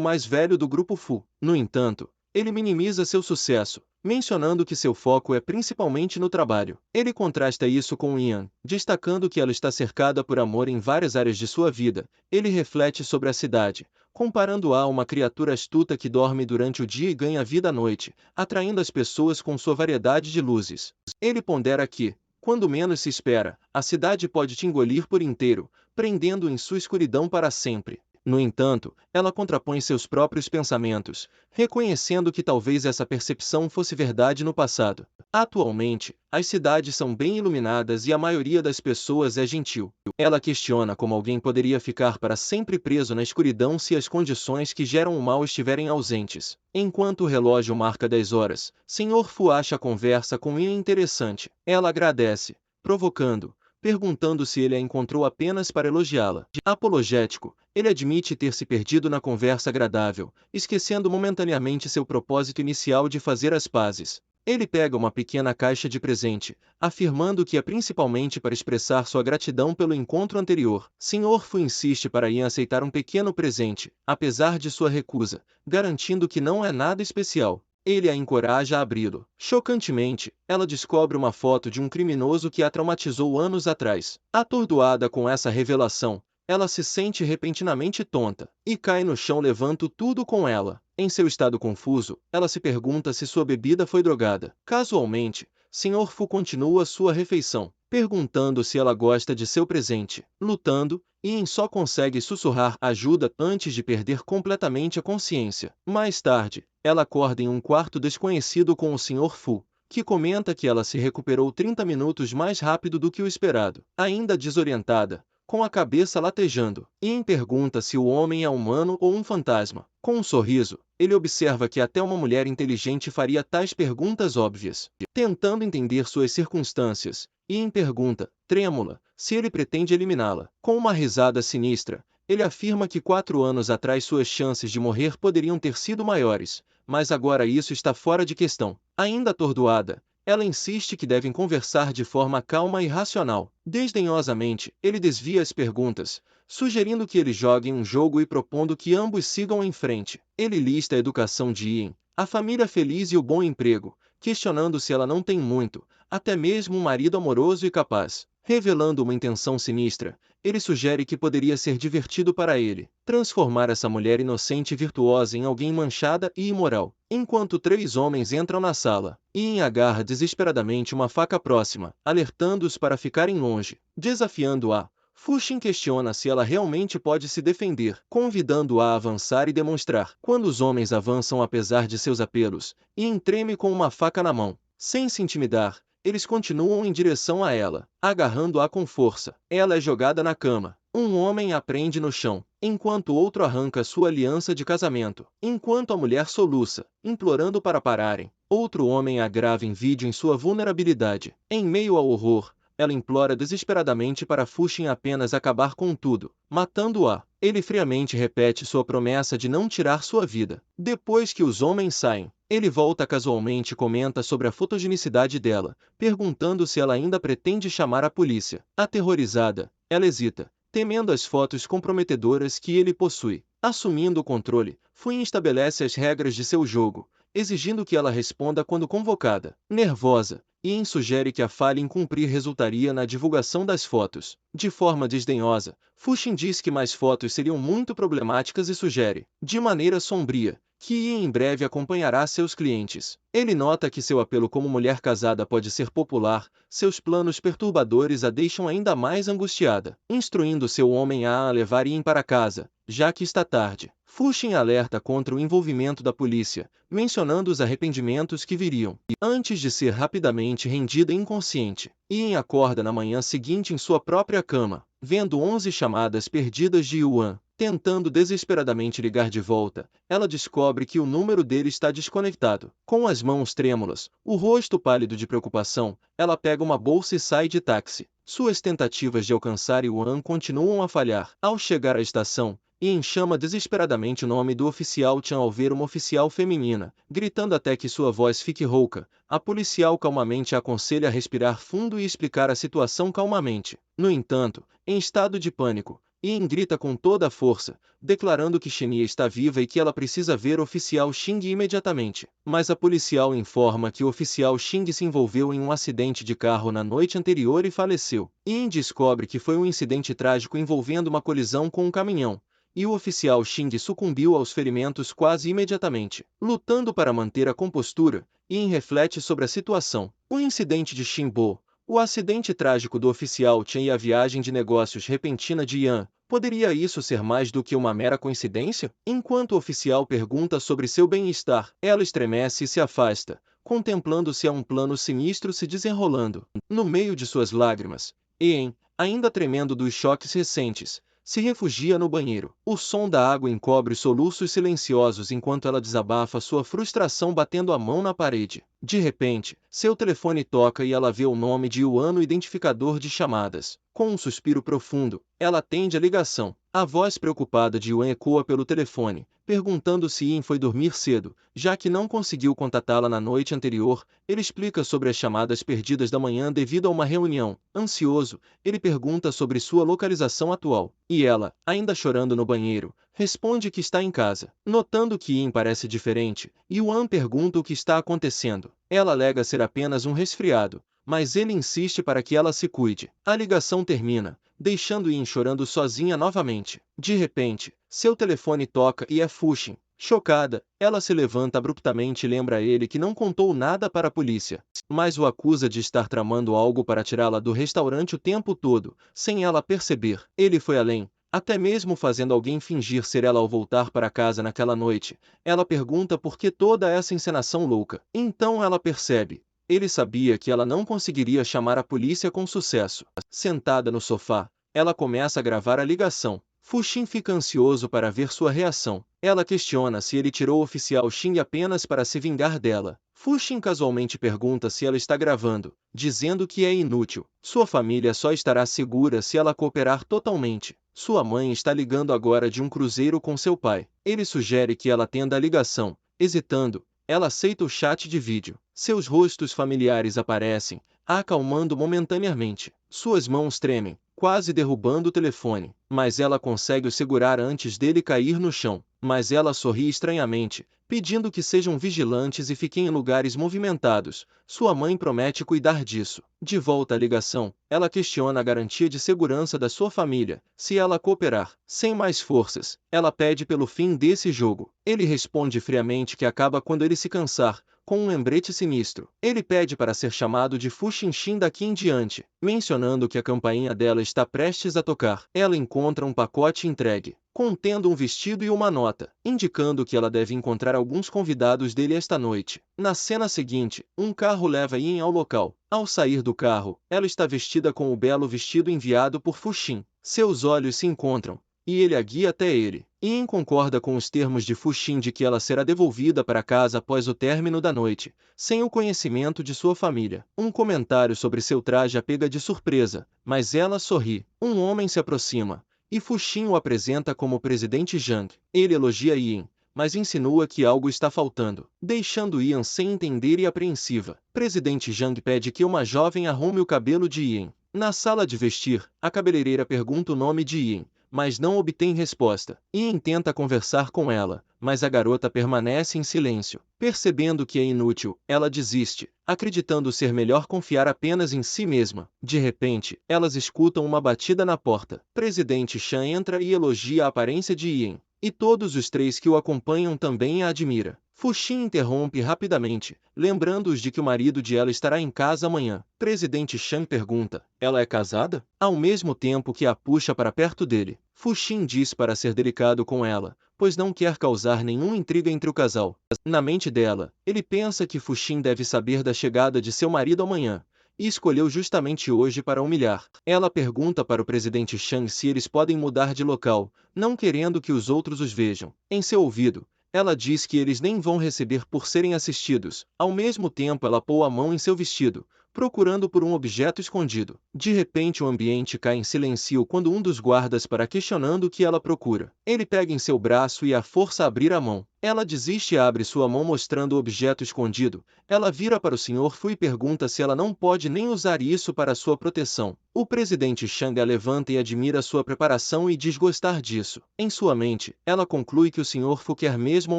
mais velho do grupo Fu. No entanto, ele minimiza seu sucesso, mencionando que seu foco é principalmente no trabalho. Ele contrasta isso com Ian, destacando que ela está cercada por amor em várias áreas de sua vida. Ele reflete sobre a cidade, comparando-a a uma criatura astuta que dorme durante o dia e ganha vida à noite, atraindo as pessoas com sua variedade de luzes. Ele pondera que, quando menos se espera, a cidade pode te engolir por inteiro, prendendo em sua escuridão para sempre. No entanto, ela contrapõe seus próprios pensamentos, reconhecendo que talvez essa percepção fosse verdade no passado. Atualmente, as cidades são bem iluminadas e a maioria das pessoas é gentil. Ela questiona como alguém poderia ficar para sempre preso na escuridão se as condições que geram o mal estiverem ausentes. Enquanto o relógio marca 10 horas, Sr. Fu acha a conversa com Ian interessante. Ela agradece, provocando, perguntando se ele a encontrou apenas para elogiá-la. Apologético, ele admite ter se perdido na conversa agradável, esquecendo momentaneamente seu propósito inicial de fazer as pazes. Ele pega uma pequena caixa de presente, afirmando que é principalmente para expressar sua gratidão pelo encontro anterior. Sr. Fu insiste para Ian aceitar um pequeno presente, apesar de sua recusa, garantindo que não é nada especial. Ele a encoraja a abri-lo. Chocantemente, ela descobre uma foto de um criminoso que a traumatizou anos atrás. Atordoada com essa revelação, ela se sente repentinamente tonta, e cai no chão levando tudo com ela. Em seu estado confuso, ela se pergunta se sua bebida foi drogada. Casualmente, Sr. Fu continua sua refeição, perguntando se ela gosta de seu presente. Lutando, Ian só consegue sussurrar ajuda antes de perder completamente a consciência. Mais tarde, ela acorda em um quarto desconhecido com o Sr. Fu, que comenta que ela se recuperou 30 minutos mais rápido do que o esperado. Ainda desorientada, com a cabeça latejando, Ian pergunta se o homem é humano ou um fantasma. Com um sorriso, ele observa que até uma mulher inteligente faria tais perguntas óbvias. Tentando entender suas circunstâncias, Ian pergunta, trêmula, se ele pretende eliminá-la. Com uma risada sinistra, ele afirma que 4 anos atrás suas chances de morrer poderiam ter sido maiores, mas agora isso está fora de questão. Ainda atordoada, ela insiste que devem conversar de forma calma e racional. Desdenhosamente, ele desvia as perguntas, sugerindo que eles joguem um jogo e propondo que ambos sigam em frente. Ele lista a educação de Ian, a família feliz e o bom emprego, questionando se ela não tem muito, até mesmo um marido amoroso e capaz. Revelando uma intenção sinistra, ele sugere que poderia ser divertido para ele transformar essa mulher inocente e virtuosa em alguém manchada e imoral. Enquanto 3 homens entram na sala, Ian agarra desesperadamente uma faca próxima, alertando-os para ficarem longe. Desafiando-a, Fuxin questiona se ela realmente pode se defender, convidando-a a avançar e demonstrar. Quando os homens avançam apesar de seus apelos, Ian treme com uma faca na mão. Sem se intimidar, eles continuam em direção a ela, agarrando-a com força. Ela é jogada na cama. Um homem a prende no chão, enquanto outro arranca sua aliança de casamento. Enquanto a mulher soluça, implorando para pararem, outro homem a grava em vídeo em sua vulnerabilidade. Em meio ao horror, ela implora desesperadamente para Fuxin apenas acabar com tudo, matando-a. Ele friamente repete sua promessa de não tirar sua vida. Depois que os homens saem, ele volta casualmente e comenta sobre a fotogenicidade dela, perguntando se ela ainda pretende chamar a polícia. Aterrorizada, ela hesita, temendo as fotos comprometedoras que ele possui. Assumindo o controle, Fuin estabelece as regras de seu jogo, exigindo que ela responda quando convocada. Nervosa, Ian sugere que a falha em cumprir resultaria na divulgação das fotos. De forma desdenhosa, Fuxin diz que mais fotos seriam muito problemáticas e sugere, de maneira sombria, que Ian em breve acompanhará seus clientes. Ele nota que seu apelo como mulher casada pode ser popular, seus planos perturbadores a deixam ainda mais angustiada, instruindo seu homem a levar Ian para casa, já que está tarde. Fuxin alerta contra o envolvimento da polícia, mencionando os arrependimentos que viriam, antes de ser rapidamente rendida inconsciente. Ian acorda na manhã seguinte em sua própria cama, vendo 11 chamadas perdidas de Yuan. Tentando desesperadamente ligar de volta, ela descobre que o número dele está desconectado. Com as mãos trêmulas, o rosto pálido de preocupação, ela pega uma bolsa e sai de táxi. Suas tentativas de alcançar Yuan continuam a falhar. Ao chegar à estação, Ian chama desesperadamente o nome do oficial Chan ao ver uma oficial feminina, gritando até que sua voz fique rouca. A policial calmamente a aconselha a respirar fundo e explicar a situação calmamente. No entanto, em estado de pânico, Ian grita com toda a força, declarando que Xenia está viva e que ela precisa ver o oficial Xing imediatamente. Mas a policial informa que o oficial Xing se envolveu em um acidente de carro na noite anterior e faleceu. Ian descobre que foi um incidente trágico envolvendo uma colisão com um caminhão, e o oficial Xing sucumbiu aos ferimentos quase imediatamente. Lutando para manter a compostura, Ian reflete sobre a situação. O incidente de Xinbo, o acidente trágico do oficial Chen e a viagem de negócios repentina de Yan, poderia isso ser mais do que uma mera coincidência? Enquanto o oficial pergunta sobre seu bem-estar, ela estremece e se afasta, contemplando se há um plano sinistro se desenrolando. No meio de suas lágrimas, Ian, ainda tremendo dos choques recentes, se refugia no banheiro. O som da água encobre os soluços silenciosos enquanto ela desabafa sua frustração batendo a mão na parede. De repente, seu telefone toca e ela vê o nome de Yuan no identificador de chamadas. Com um suspiro profundo, ela atende a ligação. A voz preocupada de Yuan ecoa pelo telefone, perguntando se Ian foi dormir cedo, já que não conseguiu contatá-la na noite anterior. Ele explica sobre as chamadas perdidas da manhã devido a uma reunião. Ansioso, ele pergunta sobre sua localização atual. E ela, ainda chorando no banheiro, responde que está em casa. Notando que Ian parece diferente, Yuan pergunta o que está acontecendo. Ela alega ser apenas um resfriado, mas ele insiste para que ela se cuide. A ligação termina, deixando Ian chorando sozinha novamente. De repente, seu telefone toca e é Fuxin. Chocada, ela se levanta abruptamente e lembra a ele que não contou nada para a polícia, mas o acusa de estar tramando algo para tirá-la do restaurante o tempo todo, sem ela perceber. Ele foi além, até mesmo fazendo alguém fingir ser ela ao voltar para casa naquela noite. Ela pergunta por que toda essa encenação louca. Então ela percebe. Ele sabia que ela não conseguiria chamar a polícia com sucesso. Sentada no sofá, ela começa a gravar a ligação. Fuxin fica ansioso para ver sua reação. Ela questiona se ele tirou o oficial Xing apenas para se vingar dela. Fuxin casualmente pergunta se ela está gravando, dizendo que é inútil. Sua família só estará segura se ela cooperar totalmente. Sua mãe está ligando agora de um cruzeiro com seu pai. Ele sugere que ela atenda a ligação. Hesitando, ela aceita o chat de vídeo. Seus rostos familiares aparecem, a acalmando momentaneamente. Suas mãos tremem, quase derrubando o telefone, mas ela consegue o segurar antes dele cair no chão. Mas ela sorri estranhamente, pedindo que sejam vigilantes e fiquem em lugares movimentados. Sua mãe promete cuidar disso. De volta à ligação, ela questiona a garantia de segurança da sua família, se ela cooperar. Sem mais forças, ela pede pelo fim desse jogo. Ele responde friamente que acaba quando ele se cansar, com um lembrete sinistro. Ele pede para ser chamado de Fuxinxin daqui em diante, mencionando que a campainha dela está prestes a tocar. Ela encontra um pacote entregue, contendo um vestido e uma nota, indicando que ela deve encontrar alguns convidados dele esta noite. Na cena seguinte, um carro leva Ian ao local. Ao sair do carro, ela está vestida com o belo vestido enviado por Fuxin. Seus olhos se encontram, e ele a guia até ele. Ian concorda com os termos de Fuxin de que ela será devolvida para casa após o término da noite, sem o conhecimento de sua família. Um comentário sobre seu traje a pega de surpresa, mas ela sorri. Um homem se aproxima, e Fuxin o apresenta como o presidente Zhang. Ele elogia Ian, mas insinua que algo está faltando, deixando Ian sem entender e apreensiva. Presidente Zhang pede que uma jovem arrume o cabelo de Ian. Na sala de vestir, a cabeleireira pergunta o nome de Ian, mas não obtém resposta. Ian tenta conversar com ela, mas a garota permanece em silêncio. Percebendo que é inútil, ela desiste, acreditando ser melhor confiar apenas em si mesma. De repente, elas escutam uma batida na porta. Presidente Chan entra e elogia a aparência de Ian, e todos os três que o acompanham também a admiram. Fuxin interrompe rapidamente, lembrando-os de que o marido de ela estará em casa amanhã. Presidente Chan pergunta, ela é casada? Ao mesmo tempo que a puxa para perto dele. Fuxin diz para ser delicado com ela, pois não quer causar nenhuma intriga entre o casal. Na mente dela, ele pensa que Fuxin deve saber da chegada de seu marido amanhã, e escolheu justamente hoje para humilhar. Ela pergunta para o presidente Shang se eles podem mudar de local, não querendo que os outros os vejam. Em seu ouvido, ela diz que eles nem vão receber por serem assistidos. Ao mesmo tempo, ela pôs a mão em seu vestido, procurando por um objeto escondido. De repente o ambiente cai em silêncio quando um dos guardas para questionando o que ela procura. Ele pega em seu braço e a força a abrir a mão. Ela desiste e abre sua mão mostrando o objeto escondido. Ela vira para o Sr. Fu e pergunta se ela não pode nem usar isso para sua proteção. O presidente Shang a levanta e admira sua preparação e diz gostar disso. Em sua mente, ela conclui que o Sr. Fu quer mesmo a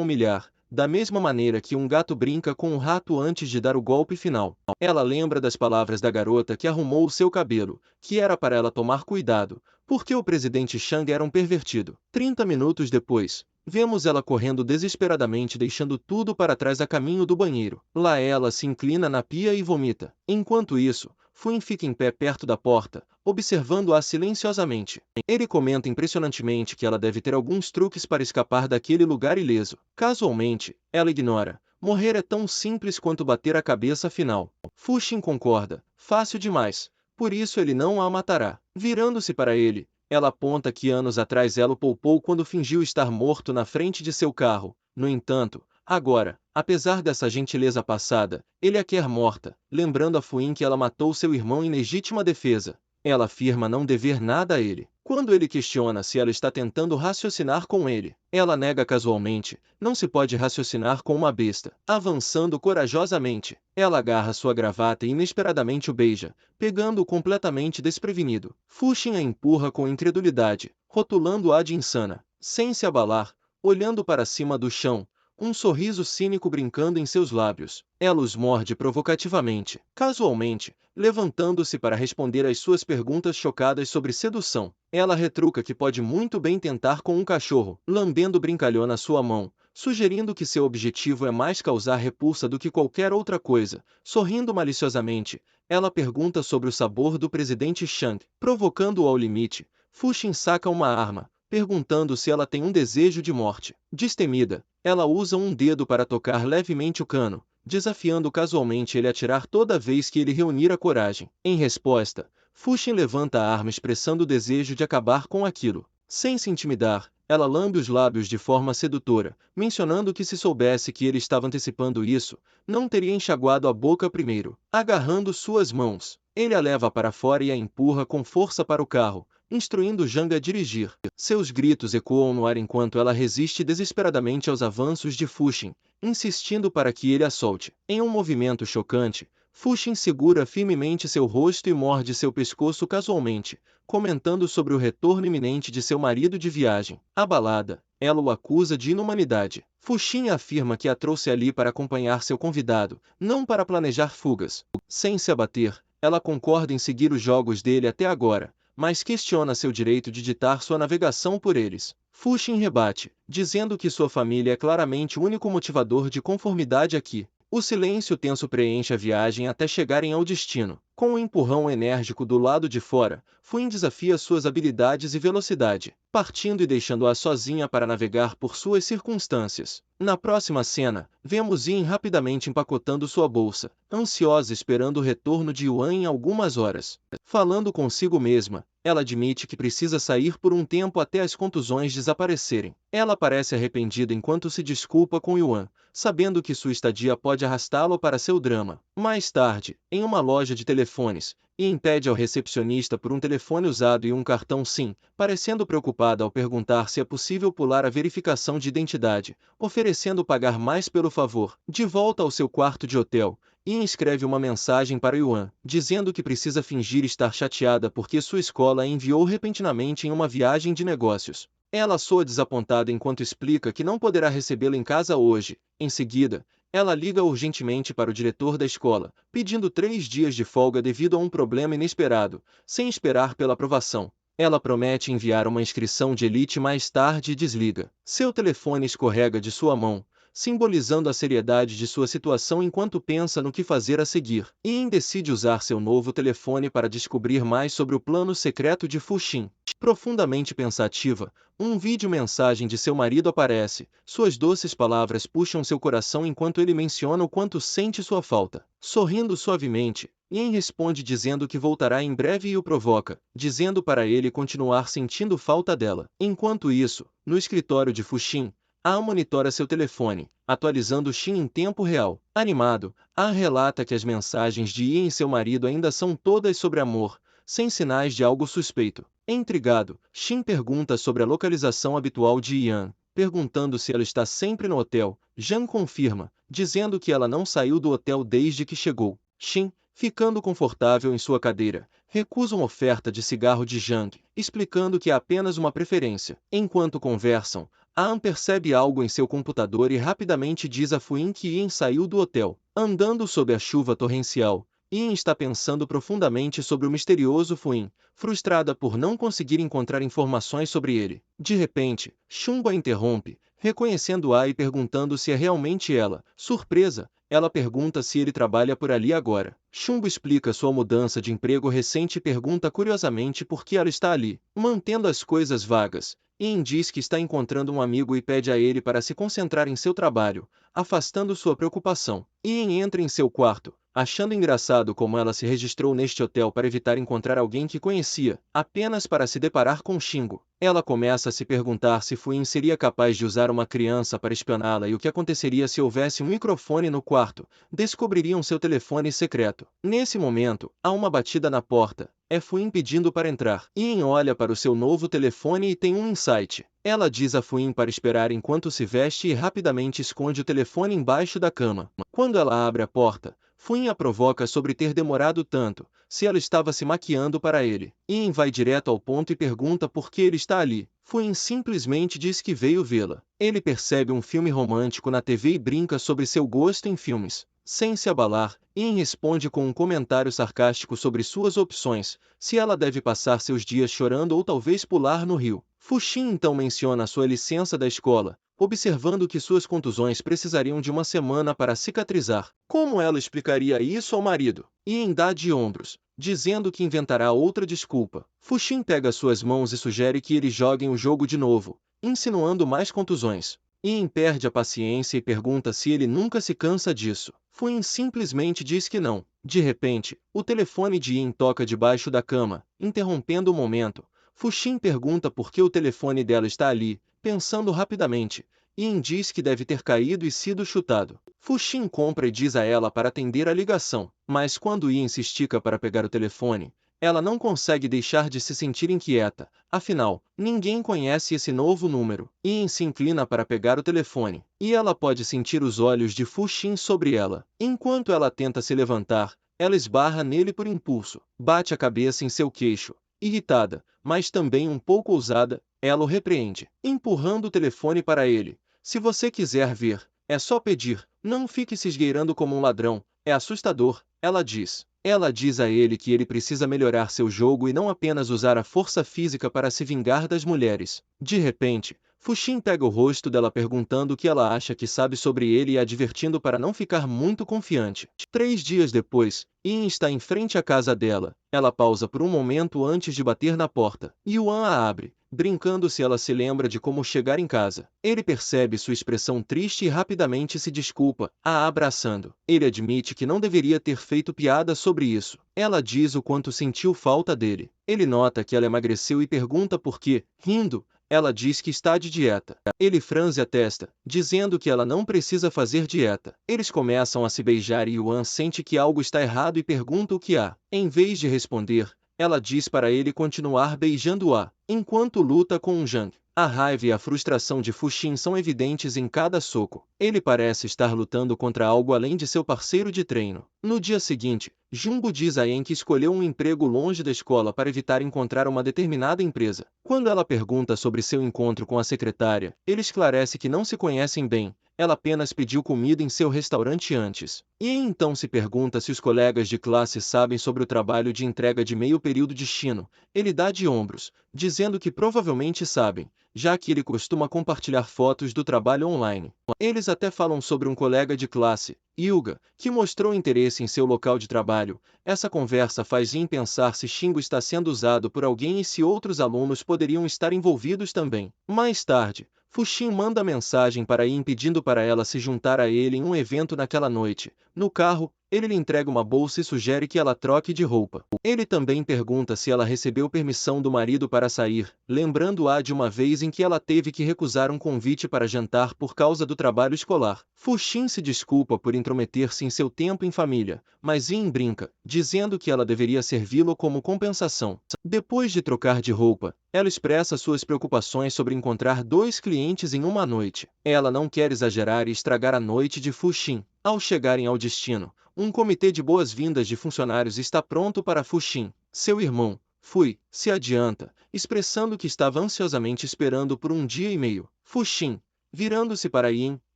humilhar, da mesma maneira que um gato brinca com um rato antes de dar o golpe final. Ela lembra das palavras da garota que arrumou o seu cabelo, que era para ela tomar cuidado, porque o presidente Shang era um pervertido. 30 minutos depois, vemos ela correndo desesperadamente deixando tudo para trás a caminho do banheiro. Lá ela se inclina na pia e vomita. Enquanto isso, Fuin fica em pé perto da porta, observando-a silenciosamente. Ele comenta impressionantemente que ela deve ter alguns truques para escapar daquele lugar ileso. Casualmente, ela ignora. Morrer é tão simples quanto bater a cabeça afinal. Fuxin concorda. Fácil demais. Por isso ele não a matará. Virando-se para ele, ela aponta que anos atrás ela o poupou quando fingiu estar morto na frente de seu carro. No entanto, agora, apesar dessa gentileza passada, ele a quer morta, lembrando a Fuin que ela matou seu irmão em legítima defesa. Ela afirma não dever nada a ele. Quando ele questiona se ela está tentando raciocinar com ele, ela nega casualmente. Não se pode raciocinar com uma besta. Avançando corajosamente, ela agarra sua gravata e inesperadamente o beija, pegando-o completamente desprevenido. Fuxin a empurra com incredulidade, rotulando-a de insana. Sem se abalar, olhando para cima do chão, um sorriso cínico brincando em seus lábios. Ela os morde provocativamente, casualmente, levantando-se para responder às suas perguntas chocadas sobre sedução. Ela retruca que pode muito bem tentar com um cachorro, lambendo brincalhona sua mão, sugerindo que seu objetivo é mais causar repulsa do que qualquer outra coisa. Sorrindo maliciosamente, ela pergunta sobre o sabor do presidente Shang, provocando-o ao limite. Fuxin saca uma arma, perguntando se ela tem um desejo de morte. Destemida, ela usa um dedo para tocar levemente o cano, desafiando casualmente ele a atirar toda vez que ele reunir a coragem. Em resposta, Fuxin levanta a arma expressando o desejo de acabar com aquilo. Sem se intimidar, ela lambe os lábios de forma sedutora, mencionando que se soubesse que ele estava antecipando isso, não teria enxaguado a boca primeiro. Agarrando suas mãos, ele a leva para fora e a empurra com força para o carro, instruindo Zhang a dirigir. Seus gritos ecoam no ar enquanto ela resiste desesperadamente aos avanços de Fuxin, insistindo para que ele a solte. Em um movimento chocante, Fuxin segura firmemente seu rosto e morde seu pescoço casualmente, comentando sobre o retorno iminente de seu marido de viagem. Abalada, ela o acusa de inumanidade. Fuxin afirma que a trouxe ali para acompanhar seu convidado, não para planejar fugas. Sem se abater, ela concorda em seguir os jogos dele até agora, mas questiona seu direito de ditar sua navegação por eles. Fuxin rebate, dizendo que sua família é claramente o único motivador de conformidade aqui. O silêncio tenso preenche a viagem até chegarem ao destino. Com um empurrão enérgico do lado de fora, Fuin desafia suas habilidades e velocidade, partindo e deixando-a sozinha para navegar por suas circunstâncias. Na próxima cena, vemos Yin rapidamente empacotando sua bolsa, ansiosa esperando o retorno de Yuan em algumas horas. Falando consigo mesma, ela admite que precisa sair por um tempo até as contusões desaparecerem. Ela parece arrependida enquanto se desculpa com Yuan, sabendo que sua estadia pode arrastá-lo para seu drama. Mais tarde, em uma loja de telefones, Ian pede ao recepcionista por um telefone usado e um cartão SIM, parecendo preocupada ao perguntar se é possível pular a verificação de identidade, oferecendo pagar mais pelo favor. De volta ao seu quarto de hotel, Ian escreve uma mensagem para Yuan, dizendo que precisa fingir estar chateada porque sua escola a enviou repentinamente em uma viagem de negócios. Ela soa desapontada enquanto explica que não poderá recebê-la em casa hoje. Em seguida, ela liga urgentemente para o diretor da escola, pedindo 3 dias de folga devido a um problema inesperado, sem esperar pela aprovação. Ela promete enviar uma inscrição de elite mais tarde e desliga. Seu telefone escorrega de sua mão, simbolizando a seriedade de sua situação enquanto pensa no que fazer a seguir. Yin decide usar seu novo telefone para descobrir mais sobre o plano secreto de Fuxin. Profundamente pensativa, um vídeo-mensagem de seu marido aparece. Suas doces palavras puxam seu coração enquanto ele menciona o quanto sente sua falta. Sorrindo suavemente, Yin responde dizendo que voltará em breve e o provoca, dizendo para ele continuar sentindo falta dela. Enquanto isso, no escritório de Fuxin, A monitora seu telefone, atualizando Xin em tempo real. Animado, A relata que as mensagens de Yin e seu marido ainda são todas sobre amor, sem sinais de algo suspeito. Intrigado, Xin pergunta sobre a localização habitual de Yan, perguntando se ela está sempre no hotel. Yan confirma, dizendo que ela não saiu do hotel desde que chegou. Xin, ficando confortável em sua cadeira, recusa uma oferta de cigarro de Zhang, explicando que é apenas uma preferência. Enquanto conversam, An percebe algo em seu computador e rapidamente diz a Fuin que Yin saiu do hotel. Andando sob a chuva torrencial, Yin está pensando profundamente sobre o misterioso Fuin, frustrada por não conseguir encontrar informações sobre ele. De repente, Chumbo a interrompe, reconhecendo-a e perguntando se é realmente ela. Surpresa, ela pergunta se ele trabalha por ali agora. Chumbo explica sua mudança de emprego recente e pergunta curiosamente por que ela está ali. Mantendo as coisas vagas, Yin diz que está encontrando um amigo e pede a ele para se concentrar em seu trabalho, afastando sua preocupação. Yin entra em seu quarto, achando engraçado como ela se registrou neste hotel para evitar encontrar alguém que conhecia, apenas para se deparar com Shingo. Ela começa a se perguntar se Fuin seria capaz de usar uma criança para espioná-la e o que aconteceria se houvesse um microfone no quarto. Descobririam seu telefone secreto. Nesse momento, há uma batida na porta. É Fuin pedindo para entrar. Yin olha para o seu novo telefone e tem um insight. Ela diz a Fuin para esperar enquanto se veste e rapidamente esconde o telefone embaixo da cama. Quando ela abre a porta, Fuin a provoca sobre ter demorado tanto, se ela estava se maquiando para ele. Yin vai direto ao ponto e pergunta por que ele está ali. Fuin simplesmente diz que veio vê-la. Ele percebe um filme romântico na TV e brinca sobre seu gosto em filmes. Sem se abalar, Yin responde com um comentário sarcástico sobre suas opções, se ela deve passar seus dias chorando ou talvez pular no rio. Fuxin então menciona sua licença da escola, observando que suas contusões precisariam de uma semana para cicatrizar. Como ela explicaria isso ao marido? Yin dá de ombros, dizendo que inventará outra desculpa. Fuxin pega suas mãos e sugere que eles joguem o jogo de novo, insinuando mais contusões. Yin perde a paciência e pergunta se ele nunca se cansa disso. Fuin simplesmente diz que não. De repente, o telefone de Yin toca debaixo da cama, interrompendo o momento. Fuxin pergunta por que o telefone dela está ali, pensando rapidamente. Yin diz que deve ter caído e sido chutado. Fuxin compra e diz a ela para atender a ligação, mas quando Yin se estica para pegar o telefone, ela não consegue deixar de se sentir inquieta. Afinal, ninguém conhece esse novo número. Yin se inclina para pegar o telefone, e ela pode sentir os olhos de Fuxin sobre ela. Enquanto ela tenta se levantar, ela esbarra nele por impulso. Bate a cabeça em seu queixo. Irritada, mas também um pouco ousada, ela o repreende, empurrando o telefone para ele. Se você quiser ver, é só pedir. Não fique se esgueirando como um ladrão. É assustador, ela diz. Ela diz a ele que ele precisa melhorar seu jogo e não apenas usar a força física para se vingar das mulheres. De repente, Fuxin pega o rosto dela perguntando o que ela acha que sabe sobre ele e a advertindo para não ficar muito confiante. 3 dias depois, Yin está em frente à casa dela. Ela pausa por um momento antes de bater na porta. Yuan a abre, brincando se ela se lembra de como chegar em casa. Ele percebe sua expressão triste e rapidamente se desculpa, a abraçando. Ele admite que não deveria ter feito piada sobre isso. Ela diz o quanto sentiu falta dele. Ele nota que ela emagreceu e pergunta por quê, rindo. Ela diz que está de dieta. Ele franze a testa, dizendo que ela não precisa fazer dieta. Eles começam a se beijar e Yuan sente que algo está errado e pergunta o que há. Em vez de responder, ela diz para ele continuar beijando-a, enquanto luta com Zhang. A raiva e a frustração de Fuxin são evidentes em cada soco. Ele parece estar lutando contra algo além de seu parceiro de treino. No dia seguinte, Jumbo diz a Yen que escolheu um emprego longe da escola para evitar encontrar uma determinada empresa. Quando ela pergunta sobre seu encontro com a secretária, ele esclarece que não se conhecem bem. ela apenas pediu comida em seu restaurante antes. E então se pergunta se os colegas de classe sabem sobre o trabalho de entrega de meio período de Shino. Ele dá de ombros, dizendo que provavelmente sabem, já que ele costuma compartilhar fotos do trabalho online. Eles até falam sobre um colega de classe, Hyuga, que mostrou interesse em seu local de trabalho. Essa conversa faz Jin pensar se Shingo está sendo usado por alguém e se outros alunos poderiam estar envolvidos também. Mais tarde, Fuxin manda mensagem para Yin pedindo para ela se juntar a ele em um evento naquela noite. No carro, ele lhe entrega uma bolsa e sugere que ela troque de roupa. Ele também pergunta se ela recebeu permissão do marido para sair, lembrando-a de uma vez em que ela teve que recusar um convite para jantar por causa do trabalho escolar. Fuxin se desculpa por intrometer-se em seu tempo em família, mas Yin brinca, dizendo que ela deveria servi-lo como compensação. Depois de trocar de roupa, ela expressa suas preocupações sobre encontrar 2 clientes em uma noite. Ela não quer exagerar e estragar a noite de Fuxin. Ao chegarem ao destino, um comitê de boas-vindas de funcionários está pronto para Fuxin. Seu irmão, Fui, se adianta, expressando que estava ansiosamente esperando por um dia e meio. Fuxin, virando-se para Yin,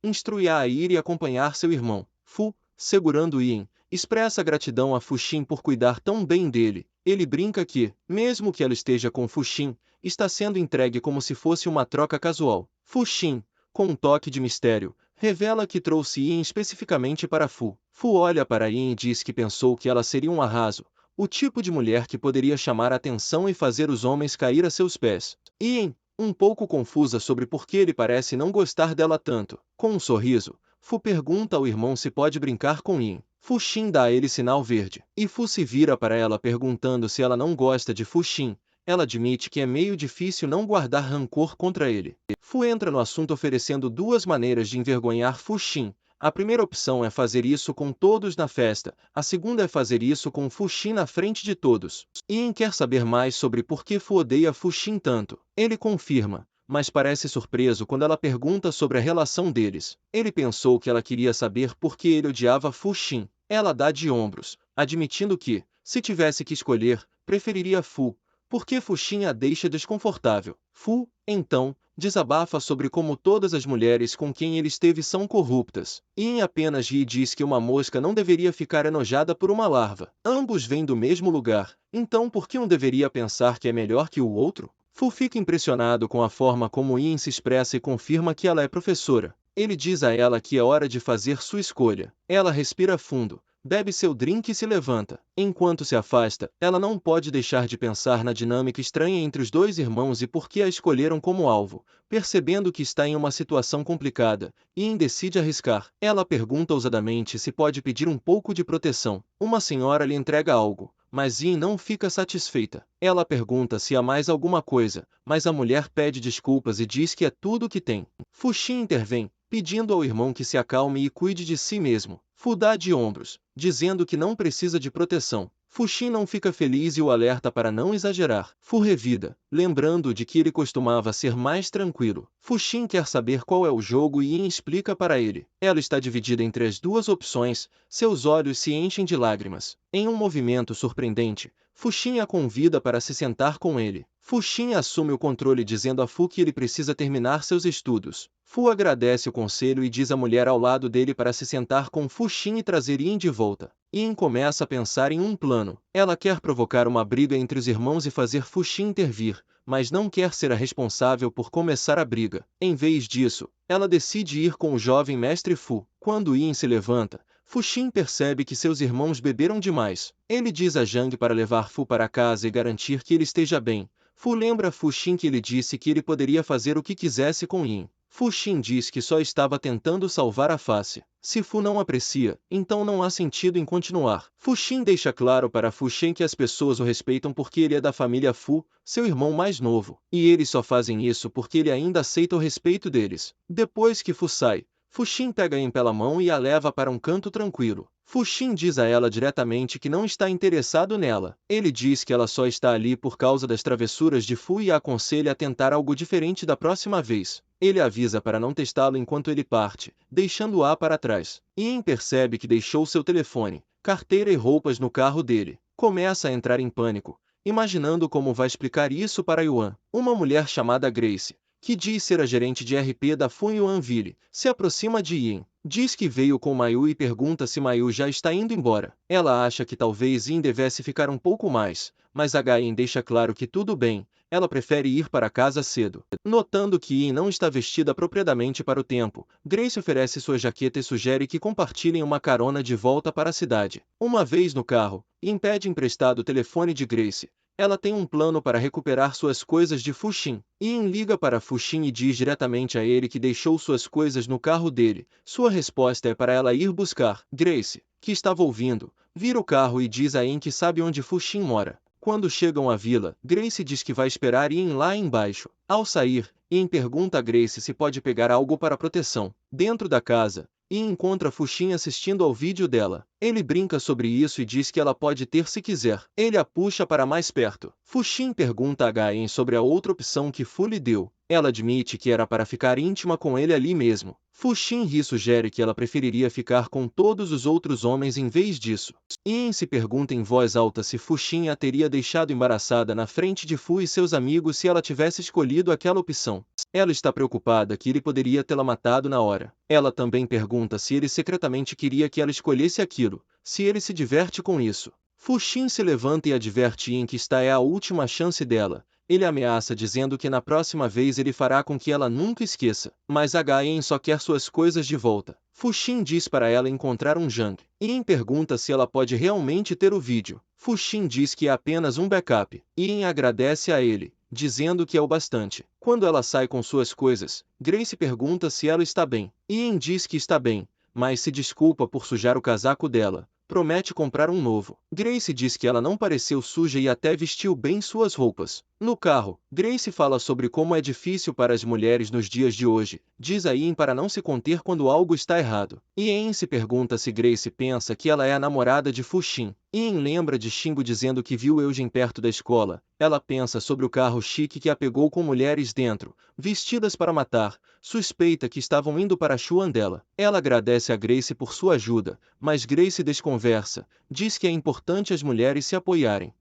instrui-a a ir e acompanhar seu irmão. Fu, segurando Yin, expressa gratidão a Fuxin por cuidar tão bem dele. Ele brinca que, mesmo que ela esteja com Fuxin, está sendo entregue como se fosse uma troca casual. Fuxin, com um toque de mistério, revela que trouxe Yin especificamente para Fu. Fu olha para Yin e diz que pensou que ela seria um arraso, o tipo de mulher que poderia chamar a atenção e fazer os homens cair a seus pés. Yin, um pouco confusa sobre por que ele parece não gostar dela tanto, com um sorriso, Fu pergunta ao irmão se pode brincar com Yin. Fuxin dá a ele sinal verde, e Fu se vira para ela perguntando se ela não gosta de Fuxin. Ela admite que é meio difícil não guardar rancor contra ele. Fu entra no assunto oferecendo 2 maneiras de envergonhar Fuxin. A primeira opção é fazer isso com todos na festa, a segunda é fazer isso com Fuxin na frente de todos. Yin quer saber mais sobre por que Fu odeia Fuxin tanto. Ele confirma, mas parece surpreso quando ela pergunta sobre a relação deles. Ele pensou que ela queria saber por que ele odiava Fuxin. Ela dá de ombros, admitindo que, se tivesse que escolher, preferiria Fu, porque Fuxin a deixa desconfortável. Fu, então, desabafa sobre como todas as mulheres com quem ele esteve são corruptas. Yin apenas ri e diz que uma mosca não deveria ficar enojada por uma larva. Ambos vêm do mesmo lugar, então por que um deveria pensar que é melhor que o outro? Fu fica impressionado com a forma como Yin se expressa e confirma que ela é professora. Ele diz a ela que é hora de fazer sua escolha. Ela respira fundo, bebe seu drink e se levanta. Enquanto se afasta, ela não pode deixar de pensar na dinâmica estranha entre os 2 irmãos e por que a escolheram como alvo. Percebendo que está em uma situação complicada, Yin decide arriscar. Ela pergunta ousadamente se pode pedir um pouco de proteção. Uma senhora lhe entrega algo, mas Yin não fica satisfeita. Ela pergunta se há mais alguma coisa, mas a mulher pede desculpas e diz que é tudo o que tem. Fuxin intervém, pedindo ao irmão que se acalme e cuide de si mesmo. Fu dá de ombros, dizendo que não precisa de proteção. Fuxin não fica feliz e o alerta para não exagerar. Fu revida, lembrando de que ele costumava ser mais tranquilo. Fuxin quer saber qual é o jogo e Yin explica para ele. Ela está dividida entre as 2 opções, seus olhos se enchem de lágrimas. Em um movimento surpreendente, Fuxin a convida para se sentar com ele. Fuxin assume o controle dizendo a Fu que ele precisa terminar seus estudos. Fu agradece o conselho e diz à mulher ao lado dele para se sentar com Fuxin e trazer Yin de volta. Yin começa a pensar em um plano. Ela quer provocar uma briga entre os irmãos e fazer Fuxin intervir, mas não quer ser a responsável por começar a briga. Em vez disso, ela decide ir com o jovem mestre Fu. Quando Yin se levanta, Fuxin percebe que seus irmãos beberam demais. Ele diz a Zhang para levar Fu para casa e garantir que ele esteja bem. Fu lembra a Fuxin que ele disse que ele poderia fazer o que quisesse com Yin. Fuxin diz que só estava tentando salvar a face. Se Fu não aprecia, então não há sentido em continuar. Fuxin deixa claro para Fuxin que as pessoas o respeitam porque ele é da família Fu, seu irmão mais novo, e eles só fazem isso porque ele ainda aceita o respeito deles. Depois que Fu sai, Fuxin pega Yin pela mão e a leva para um canto tranquilo. Fuxin diz a ela diretamente que não está interessado nela. Ele diz que ela só está ali por causa das travessuras de Fu e a aconselha a tentar algo diferente da próxima vez. Ele avisa para não testá-lo enquanto ele parte, deixando-a para trás. Yin percebe que deixou seu telefone, carteira e roupas no carro dele. Começa a entrar em pânico, imaginando como vai explicar isso para Yuan, uma mulher chamada Grace, que diz ser a gerente de RP da Funyuanville, se aproxima de Yin. Diz que veio com Mayu e pergunta se Mayu já está indo embora. Ela acha que talvez Yin devesse ficar um pouco mais, mas a Yin deixa claro que tudo bem, ela prefere ir para casa cedo. Notando que Yin não está vestida apropriadamente para o tempo, Grace oferece sua jaqueta e sugere que compartilhem uma carona de volta para a cidade. Uma vez no carro, Yin pede emprestado o telefone de Grace. Ela tem um plano para recuperar suas coisas de Fuxin. Yin liga para Fuxin e diz diretamente a ele que deixou suas coisas no carro dele. Sua resposta é para ela ir buscar. Grace, que estava ouvindo, vira o carro e diz a Yin que sabe onde Fuxin mora. Quando chegam à vila, Grace diz que vai esperar Yin lá embaixo. Ao sair, Yin pergunta a Grace se pode pegar algo para proteção. Dentro da casa, Yin encontra Fuxin assistindo ao vídeo dela. Ele brinca sobre isso e diz que ela pode ter se quiser. Ele a puxa para mais perto. Fuxin pergunta a Yin sobre a outra opção que Fu lhe deu. Ela admite que era para ficar íntima com ele ali mesmo. Fuxin ri e sugere que ela preferiria ficar com todos os outros homens em vez disso. Yin se pergunta em voz alta se Fuxin a teria deixado embaraçada na frente de Fu e seus amigos se ela tivesse escolhido aquela opção. Ela está preocupada que ele poderia tê-la matado na hora. Ela também pergunta se ele secretamente queria que ela escolhesse aquilo, se ele se diverte com isso. Fuxin se levanta e adverte Yin que esta é a última chance dela. Ele ameaça dizendo que na próxima vez ele fará com que ela nunca esqueça. Mas Yin só quer suas coisas de volta. Fuxin diz para ela encontrar um Jang. Yin pergunta se ela pode realmente ter o vídeo. Fuxin diz que é apenas um backup. Yin agradece a ele, dizendo que é o bastante. Quando ela sai com suas coisas, Grace pergunta se ela está bem. Yin diz que está bem, mas se desculpa por sujar o casaco dela. Promete comprar um novo. Grace diz que ela não pareceu suja e até vestiu bem suas roupas. No carro, Grace fala sobre como é difícil para as mulheres nos dias de hoje. Diz a Yin para não se conter quando algo está errado. Yin se pergunta se Grace pensa que ela é a namorada de Fuxin. Yin lembra de Xingu dizendo que viu Eugen perto da escola. Ela pensa sobre o carro chique que a pegou com mulheres dentro, vestidas para matar. Suspeita que estavam indo para a Xuan dela. Ela agradece a Grace por sua ajuda, mas Grace desconversa. Diz que é importante as mulheres se apoiarem.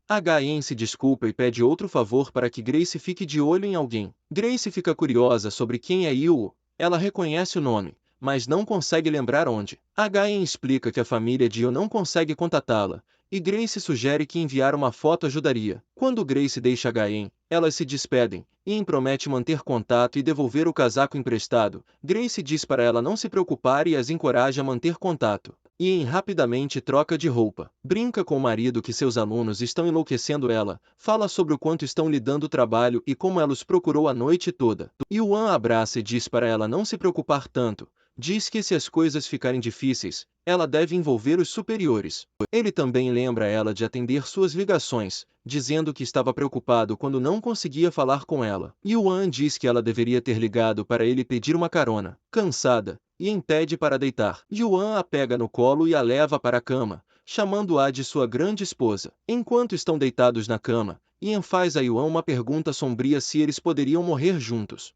Yin se desculpa e pede outro favor para que Grace fique de olho em alguém. Grace fica curiosa sobre quem é Yu. Ela reconhece o nome, mas não consegue lembrar onde. Yin explica que a família de Yu não consegue contatá-la, e Grace sugere que enviar uma foto ajudaria. Quando Grace deixa Yin, elas se despedem. Yin promete manter contato e devolver o casaco emprestado. Grace diz para ela não se preocupar e as encoraja a manter contato. Yin rapidamente troca de roupa. Brinca com o marido que seus alunos estão enlouquecendo ela. Fala sobre o quanto estão lhe dando trabalho e como ela os procurou a noite toda. Yuan abraça e diz para ela não se preocupar tanto. Diz que se as coisas ficarem difíceis, ela deve envolver os superiores. Ele também lembra ela de atender suas ligações, dizendo que estava preocupado quando não conseguia falar com ela. Yuan diz que ela deveria ter ligado para ele pedir uma carona. Cansada, Yin pede para deitar. Yuan a pega no colo e a leva para a cama, chamando-a de sua grande esposa. Enquanto estão deitados na cama, Yin faz a Yuan uma pergunta sombria se eles poderiam morrer juntos.